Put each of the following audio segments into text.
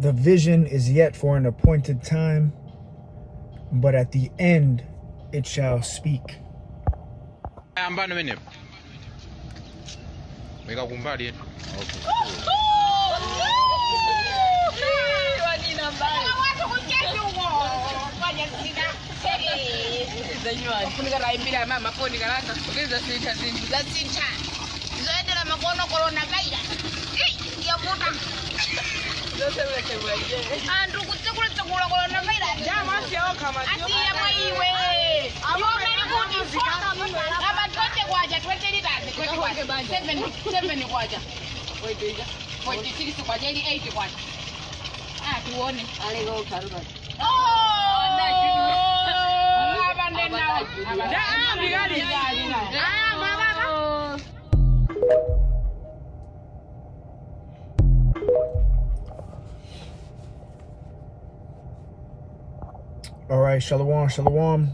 The vision is yet for an appointed time, but at the end it shall speak. All right, shalom, shalom.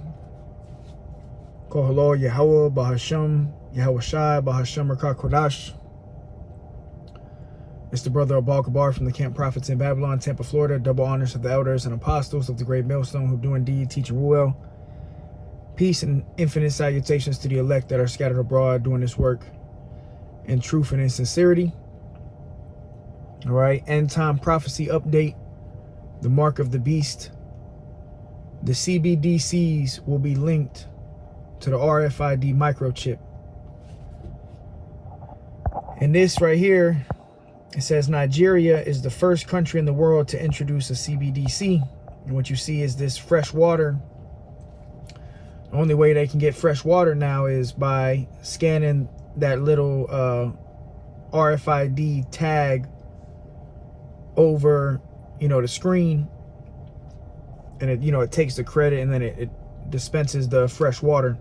Kohalo Yahweh Bahasham Yahweh Shai Bahasham Rakah Kodash. It's the brother Abal Kabar from the Camp Prophets in Babylon, Tampa, Florida. Double honors to the elders and apostles of the great millstone who do indeed teach and rule well. Peace and infinite salutations to the elect that are scattered abroad doing this work in truth and in sincerity. All right, end time prophecy update. The mark of the beast. The CBDCs will be linked to the RFID microchip. And this right here, it says Nigeria is the first country in the world to introduce a CBDC. And what you see is this fresh water. The only way they can get fresh water now is by scanning that little RFID tag over, the screen. And it, it takes the credit and then it dispenses the fresh water.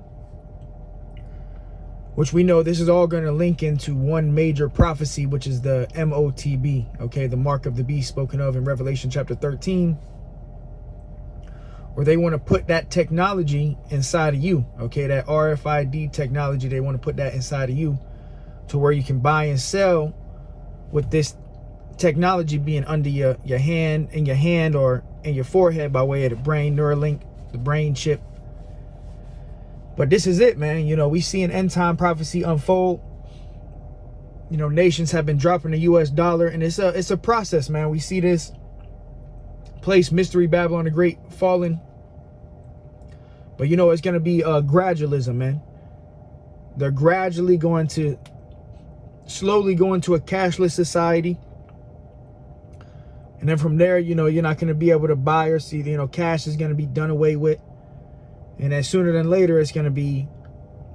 Which we know this is all going to link into one major prophecy, which is the MOTB, okay, the mark of the beast spoken of in Revelation chapter 13, where they want to put that technology inside of you, okay, that RFID technology, they want to put that inside of you to where you can buy and sell with this technology being under your hand, in your hand or in your forehead by way of the brain, Neuralink, the brain chip. But this is it, man. We see an end time prophecy unfold. Nations have been dropping the US dollar, and it's a process, man. We see this place, Mystery Babylon the Great, falling. But it's going to be gradualism, man. They're gradually going to slowly go into a cashless society. And then from there, you're not going to be able to buy or see, cash is going to be done away with. And then sooner than later, it's going to be,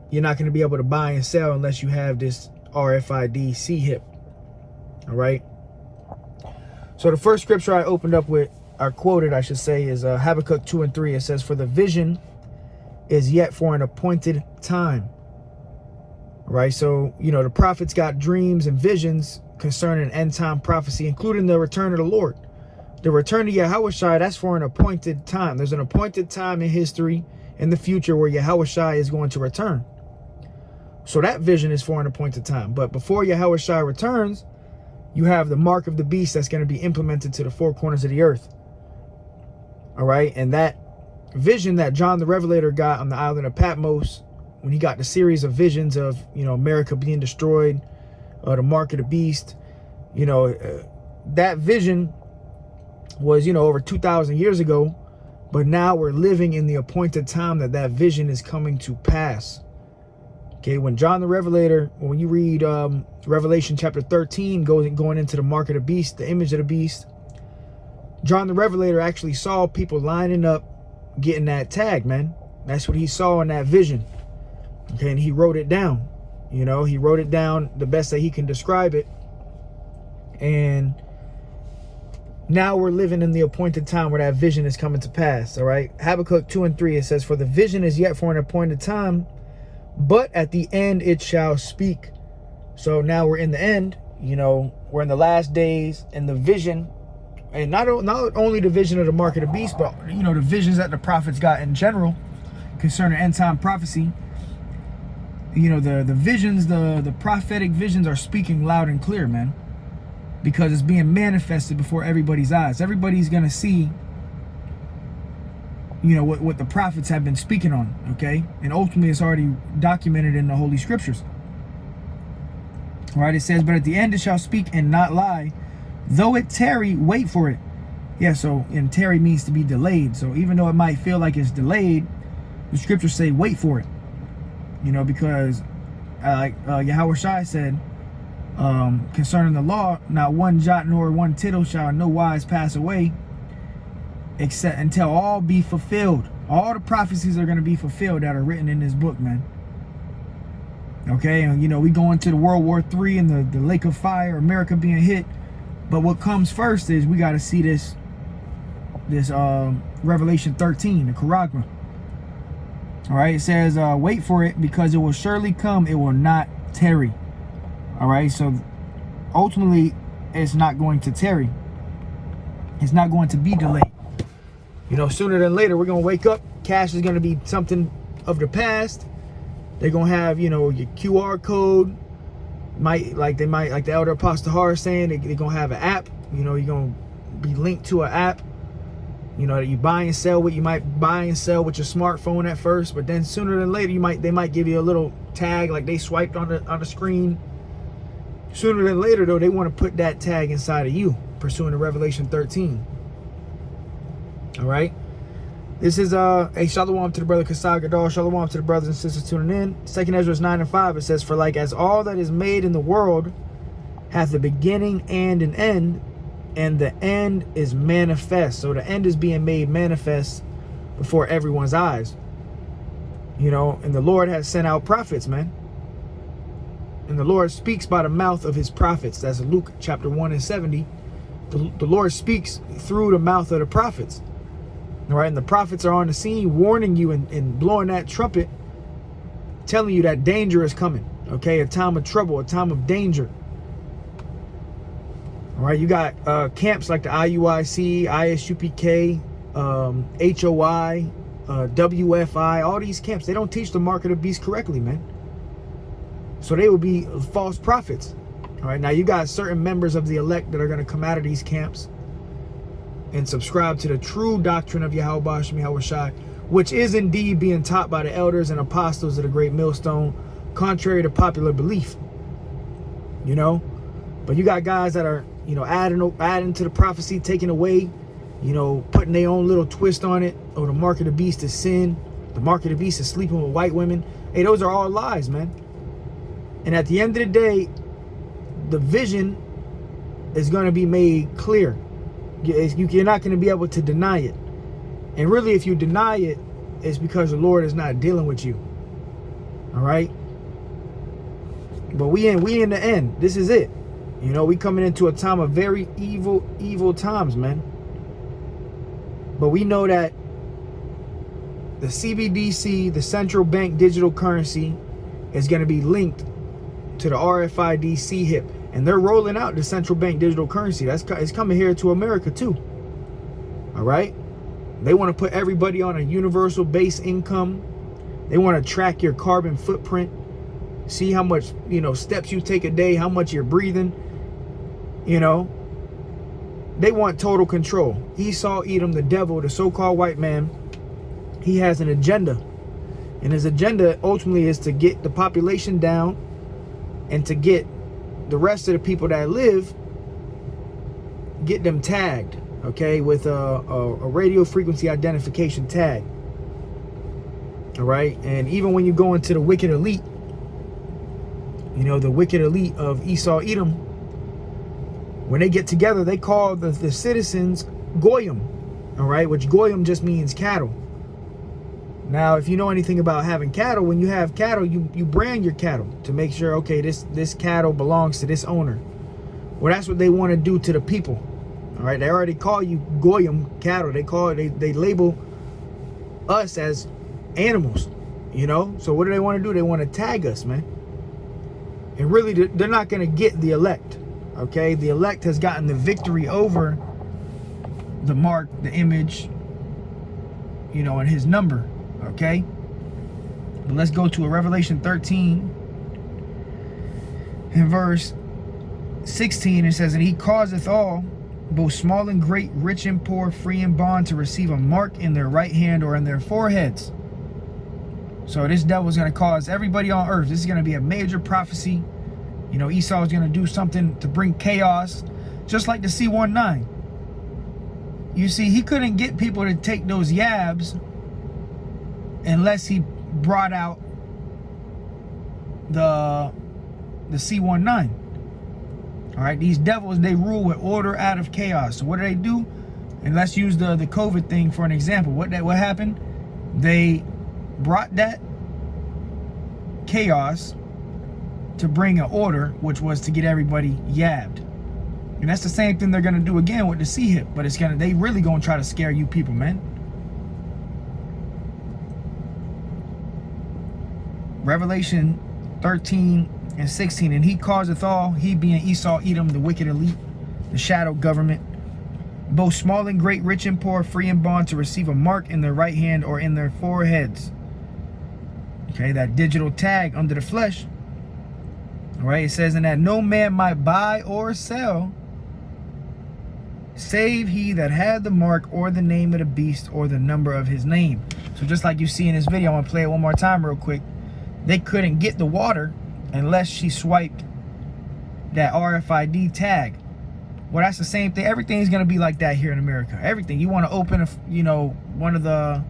you're not going to be able to buy and sell unless you have this RFID C-hip. All right. So the first scripture I opened up with, or quoted, I should say, is Habakkuk 2 and 3. It says, for the vision is yet for an appointed time. All right. So, the prophets got dreams and visions concerning end time prophecy, including the return of the Lord. The return of Yahushua, that's for an appointed time. There's an appointed time in history in the future where Yahushua is going to return. So that vision is for an appointed time. But before Yahushua returns, you have the mark of the beast that's going to be implemented to the four corners of the earth. All right. And that vision that John the Revelator got on the island of Patmos, when he got the series of visions of, America being destroyed, the mark of the beast, that vision was, over 2,000 years ago. But now we're living in the appointed time that vision is coming to pass. Okay, when John the Revelator, when you read Revelation chapter 13, going into the mark of the beast, the image of the beast, John the Revelator actually saw people lining up, getting that tag, man. That's what he saw in that vision. Okay, and he wrote it down. He wrote it down the best that he can describe it. And now we're living in the appointed time where that vision is coming to pass. All right. Habakkuk 2 and 3, it says, for the vision is yet for an appointed time, but at the end it shall speak. So now we're in the end, we're in the last days, and the vision, and not only the vision of the mark of the beast, but, the visions that the prophets got in general concerning end time prophecy. The visions, the prophetic visions are speaking loud and clear, man. because it's being manifested before everybody's eyes. Everybody's going to see, you know, what the prophets have been speaking on, okay? And ultimately it's already documented in the Holy Scriptures. All right, it says, but at the end it shall speak and not lie. Though it tarry, wait for it. Yeah, so, and tarry means to be delayed. So even though it might feel like it's delayed, the scriptures say wait for it. You know, because like Yahweh Shai said, concerning the law, not one jot nor one tittle shall in no wise pass away, except until all be fulfilled. All the prophecies are going to be fulfilled that are written in this book, man. Okay, and you know, we go into the World War III and the lake of fire, America being hit. But what comes first is we got to see this Revelation 13, the Charagma. All right, it says, wait for it, because it will surely come, it will not tarry. All right, so ultimately it's not going to tarry. It's not going to be delayed. You know, sooner than later we're going to wake up. Cash is going to be something of the past. They're going to have, you know, your QR code. Like the Elder Apostle Har is saying, they're going to have an app. You know, you're going to be linked to an app, you know, that you buy and sell with. You might buy and sell with your smartphone at first, but then sooner than later they might give you a little tag like they swiped on the screen. Sooner than later though, they want to put that tag inside of you, pursuing the Revelation 13. All right, this is a shalom to the brother Kasai Gadol, shalom to the brothers and sisters tuning in. 2nd Ezra 9:5, it says, for like as all that is made in the world hath a beginning and an end, and the end is manifest. So the end is being made manifest before everyone's eyes. You know, and the Lord has sent out prophets, man. And the Lord speaks by the mouth of his prophets. That's Luke chapter 1 and 70. The Lord speaks through the mouth of the prophets. All right, and the prophets are on the scene warning you and blowing that trumpet, telling you that danger is coming. Okay, a time of trouble, a time of danger. All right, you got camps like the IUIC, ISUPK, HOI, WFI, all these camps. They don't teach the mark of the beast correctly, man. So they will be false prophets. All right, now you got certain members of the elect that are going to come out of these camps and subscribe to the true doctrine of Yahweh Bashem Yahweh Shai, which is indeed being taught by the elders and apostles of the great millstone, contrary to popular belief. You know, but you got guys that are, you know, adding to the prophecy, taking away, you know, putting their own little twist on it. Oh, the mark of the beast is sin. The mark of the beast is sleeping with white women. Hey, those are all lies, man. And at the end of the day, the vision is going to be made clear. You're not going to be able to deny it. And really, if you deny it, it's because the Lord is not dealing with you. All right. But we in the end. This is it. You know, we coming into a time of very evil times, man. But we know that the CBDC, the central bank digital currency, is going to be linked to the RFID CHIP. And they're rolling out the central bank digital currency. It's coming here to America too. All right. They want to put everybody on a universal base income. They want to track your carbon footprint. See how much, you know, steps you take a day, how much you're breathing. You know, they want total control. Esau, Edom, the devil, the so-called white man, he has an agenda. And his agenda ultimately is to get the population down and to get the rest of the people that live, get them tagged, okay, with a radio frequency identification tag. All right. And even when you go into the wicked elite, you know, the wicked elite of Esau, Edom, when they get together, they call the citizens Goyim. All right. Which Goyim just means cattle. Now, if you know anything about having cattle, when you have cattle, you brand your cattle to make sure, okay, this cattle belongs to this owner. Well, that's what they want to do to the people. All right, they already call you Goyim cattle. They label us as animals, you know. So what do they want to do? They want to tag us, man. And really, they're not going to get the elect. Okay, the elect has gotten the victory over the mark, the image, you know, and his number. Okay, but let's go to a Revelation 13 in verse 16, it says, and he causeth all, both small and great, rich and poor, free and bond, to receive a mark in their right hand or in their foreheads. So this devil is going to cause everybody on earth. This is going to be a major prophecy. You know, Esau is going to do something to bring chaos, just like the C-19. You see, he couldn't get people to take those yabs unless he brought out the C-19. All right, these devils, they rule with order out of chaos. So what do? And let's use the COVID thing for an example. What happened? They brought that chaos to bring an order, which was to get everybody yabbed. And that's the same thing they're gonna do again with the C-hip, but they really gonna try to scare you people, man. Revelation 13 and 16, and he causeth all, he being Esau, Edom, the wicked elite, the shadow government, both small and great, rich and poor, free and bond, to receive a mark in their right hand or in their foreheads. Okay, that digital tag under the flesh. All right, it says, and that no man might buy or sell, save he that had the mark or the name of the beast or the number of his name. So just like you see in this video, I'm gonna play it one more time real quick. They couldn't get the water unless she swiped that RFID tag. Well, that's the same thing. Everything's gonna be like that here in America. Everything. You want to open, one of the,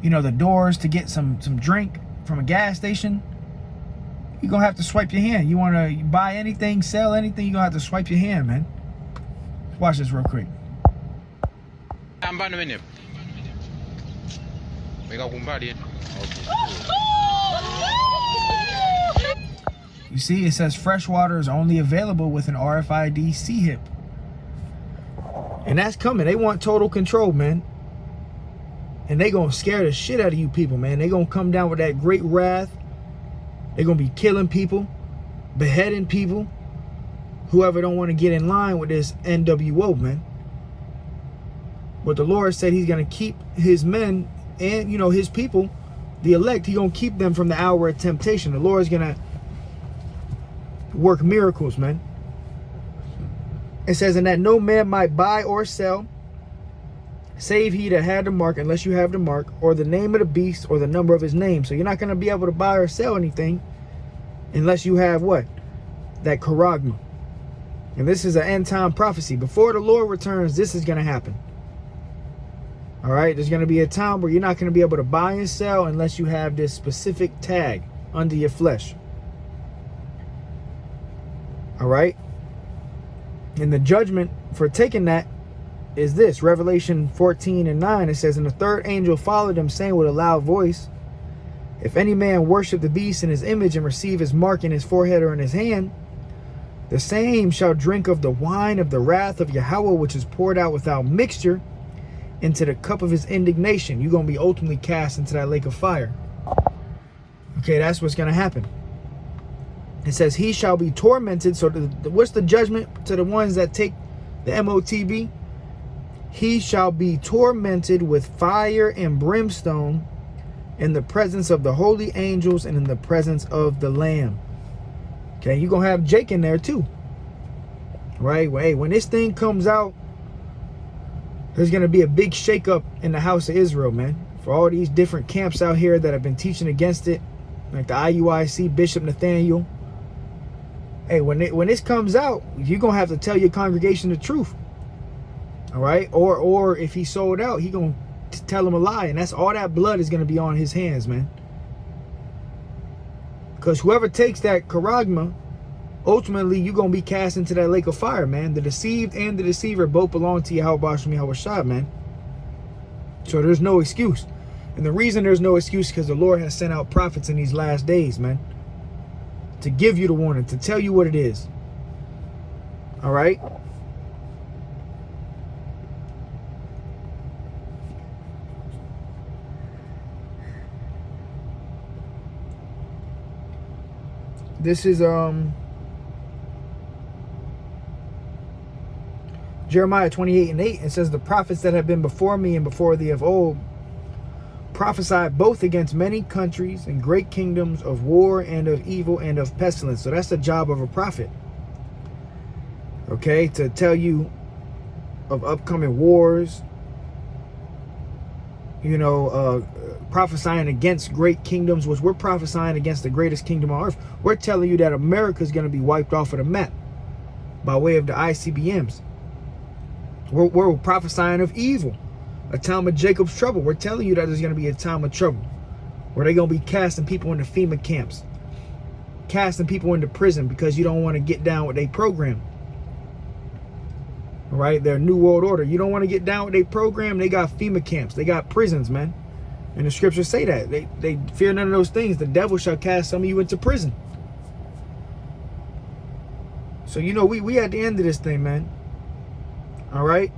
the doors to get some drink from a gas station, you're gonna have to swipe your hand. You want to buy anything, sell anything, you're gonna have to swipe your hand, man. Watch this real quick. You see, it says fresh water is only available with an RFID C-hip. And that's coming. They want total control, man. And they gonna scare the shit out of you people, man. They gonna come down with that great wrath. They're gonna be killing people, beheading people, whoever don't want to get in line with this NWO, man. But the Lord said he's gonna keep his men and, his people, the elect, he gonna keep them from the hour of temptation. The Lord is gonna work miracles, man. It says, and that no man might buy or sell, save he that had the mark, unless you have the mark, or the name of the beast, or the number of his name. So you're not going to be able to buy or sell anything unless you have what? That charagma. And this is an end time prophecy. Before the Lord returns, this is going to happen. All right, there's going to be a time where you're not going to be able to buy and sell unless you have this specific tag under your flesh. All right, and the judgment for taking that is this. Revelation 14 and 9, it says, and the third angel followed him, saying with a loud voice, if any man worship the beast in his image and receive his mark in his forehead or in his hand, the same shall drink of the wine of the wrath of Yahweh, which is poured out without mixture into the cup of his indignation. You're going to be ultimately cast into that lake of fire. Okay, that's what's going to happen. It says he shall be tormented. So what's the judgment to the ones that take the MOTB? He shall be tormented with fire and brimstone in the presence of the holy angels and in the presence of the Lamb. Okay, you're going to have Jake in there too. Right? Well, hey, when this thing comes out, there's going to be a big shakeup in the house of Israel, man. For all these different camps out here that have been teaching against it, like the IUIC, Bishop Nathaniel. Hey, when this comes out, you're going to have to tell your congregation the truth. All right? Or if he sold out, he going to tell them a lie. And that's all that blood is going to be on his hands, man. Because whoever takes that charagma, ultimately, you're going to be cast into that lake of fire, man. The deceived and the deceiver both belong to Yahweh Shem Yahweh, man. So there's no excuse. And the reason there's no excuse is because the Lord has sent out prophets in these last days, man. To give you the warning, to tell you what it is. All right? This is Jeremiah 28 and 8. It says, the prophets that have been before me and before thee of old prophesied both against many countries and great kingdoms, of war and of evil and of pestilence. So that's the job of a prophet. okay, to tell you of upcoming wars, you know, prophesying against great kingdoms, which we're prophesying against the greatest kingdom on earth. We're telling you that America is going to be wiped off of the map by way of the ICBMs. We're prophesying of evil, a time of Jacob's trouble. We're telling you that there's going to be a time of trouble where they're going to be casting people into FEMA camps, casting people into prison because you don't want to get down with their program. All right, their New World Order. You don't want to get down with their program. They got FEMA camps. They got prisons, man. And the scriptures say that. They fear none of those things. The devil shall cast some of you into prison. So, you know, we at the end of this thing, man. All right.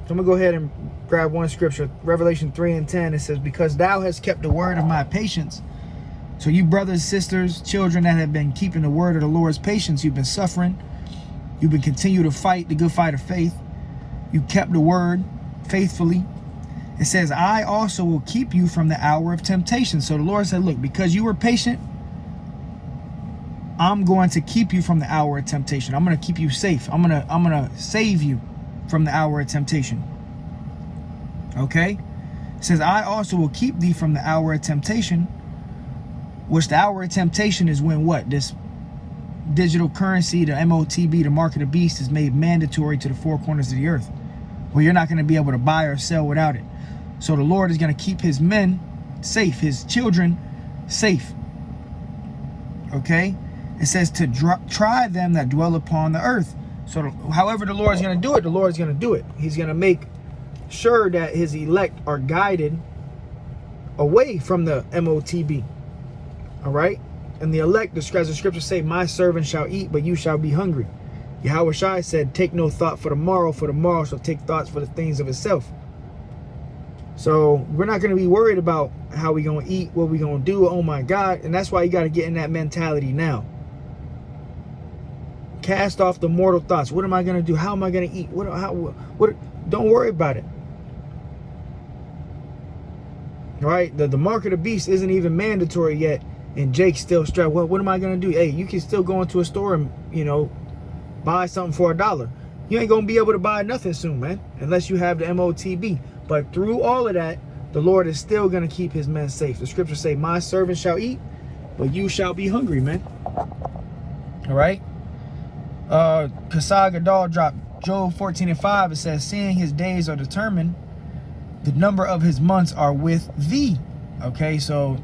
So I'm going to go ahead and grab one scripture. Revelation 3:10. It says, because thou hast kept the word of my patience. So you brothers, sisters, children that have been keeping the word of the Lord's patience, you've been suffering. You've been continue to fight the good fight of faith. You kept the word faithfully. It says, I also will keep you from the hour of temptation. So the Lord said, look, because you were patient, I'm going to keep you from the hour of temptation. I'm going to keep you safe. I'm going to save you from the hour of temptation. Okay? It says, I also will keep thee from the hour of temptation, which the hour of temptation is when what? This digital currency, the MOTB, the mark of the beast, is made mandatory to the four corners of the earth, where you're not going to be able to buy or sell without it. So the Lord is going to keep his men safe, his children safe. Okay? It says to try them that dwell upon the earth. So however the Lord is going to do it, the Lord is going to do it. He's going to make sure that his elect are guided away from the MOTB. All right? And the elect, as the scriptures say, my servant shall eat, but you shall be hungry. Yahweh Shai said, take no thought for tomorrow shall take thoughts for the things of itself. So we're not going to be worried about how we're going to eat, what we're going to do. Oh my God. And that's why you got to get in that mentality now. Cast off the mortal thoughts. What am I going to do? How am I going to eat? Don't worry about it. All right. The mark of the beast isn't even mandatory yet. And Jake's still strapped. Well, what am I going to do? Hey, you can still go into a store and, you know, buy something for $1. You ain't going to be able to buy nothing soon, man, unless you have the MOTB. But through all of that, the Lord is still going to keep his men safe. The scriptures say, my servant shall eat, but you shall be hungry, man. All right. Kasai Gadol dropped Job 14:5. It says, seeing his days are determined, the number of his months are with thee. Okay, so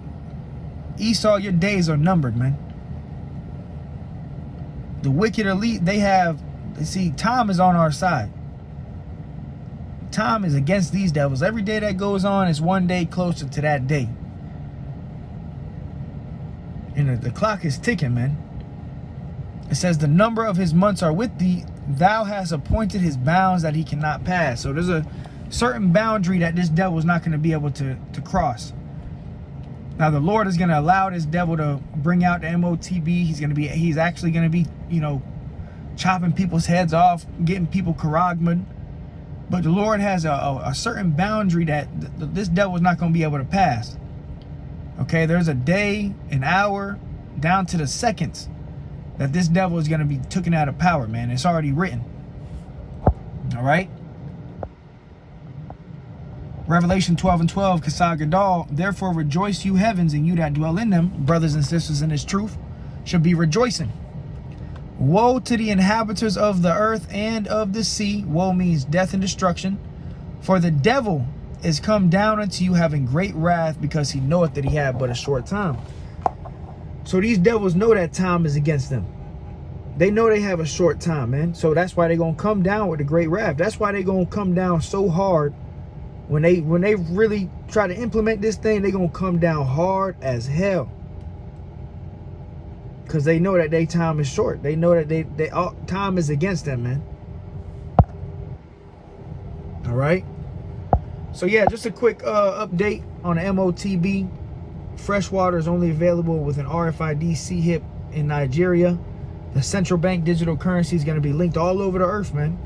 Esau, your days are numbered, man. The wicked elite, see, time is on our side. Time is against these devils. Every day that goes on is one day closer to that day. And the clock is ticking, man. It says the number of his months are with thee. Thou hast appointed his bounds that he cannot pass. So there's a certain boundary that this devil is not going to be able to cross. Now the Lord is going to allow this devil to bring out the MOTB. He's actually going to be, you know, chopping people's heads off, getting people karagman. But the Lord has a certain boundary that this devil is not going to be able to pass. Okay, there's a day, an hour, down to the seconds that this devil is going to be taken out of power, man. It's already written. All right. Revelation 12:12, Kasai Gadol, therefore rejoice you heavens and you that dwell in them, brothers and sisters in his truth, should be rejoicing. Woe to the inhabitants of the earth and of the sea. Woe means death and destruction. For the devil is come down unto you having great wrath, because he knoweth that he had but a short time. So these devils know that time is against them. They know they have a short time, man. So that's why they're going to come down with the great wrath. That's why they're going to come down so hard. When they really try to implement this thing, they're going to come down hard as hell. Because they know that their time is short. They know that time is against them, man. All right. So yeah, just a quick update on the MOTB. Freshwater is only available with an RFID C-HIP in Nigeria. The central bank digital currency is going to be linked all over the earth, man.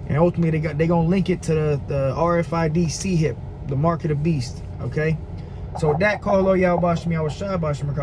And ultimately, they're going to link it to the RFID C-HIP, the mark of the beast. Okay. So with that, call all y'all, Bashim, y'all, Shah, Bashim,